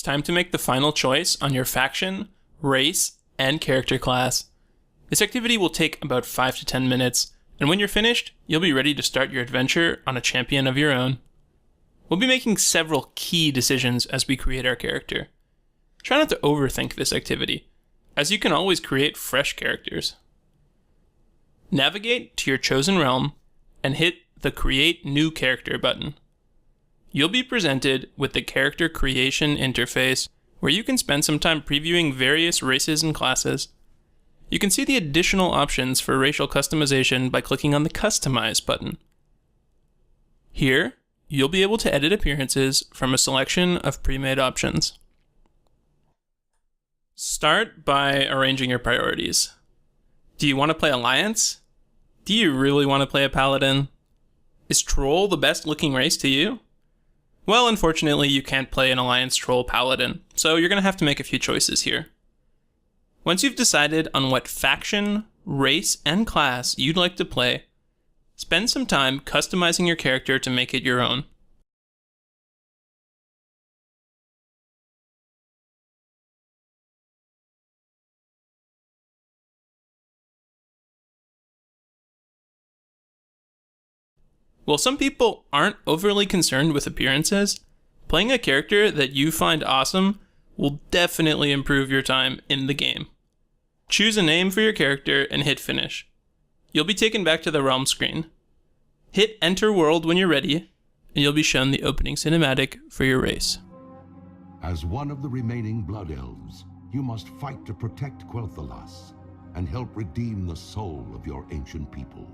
It's time to make the final choice on your faction, race, and character class. This activity will take about 5 to 10 minutes, and when you're finished, you'll be ready to start your adventure on a champion of your own. We'll be making several key decisions as we create our character. Try not to overthink this activity, as you can always create fresh characters. Navigate to your chosen realm and hit the Create New Character button. You'll be presented with the Character Creation interface, where you can spend some time previewing various races and classes. You can see the additional options for racial customization by clicking on the Customize button. Here, you'll be able to edit appearances from a selection of pre-made options. Start by arranging your priorities. Do you want to play Alliance? Do you really want to play a Paladin? Is Troll the best looking race to you? Well, unfortunately, you can't play an Alliance Troll Paladin, so you're going to have to make a few choices here. Once you've decided on what faction, race, and class you'd like to play, spend some time customizing your character to make it your own. While some people aren't overly concerned with appearances, playing a character that you find awesome will definitely improve your time in the game. Choose a name for your character and hit finish. You'll be taken back to the realm screen. Hit enter world when you're ready, and you'll be shown the opening cinematic for your race. As one of the remaining Blood Elves, you must fight to protect Quel'Thalas and help redeem the soul of your ancient people.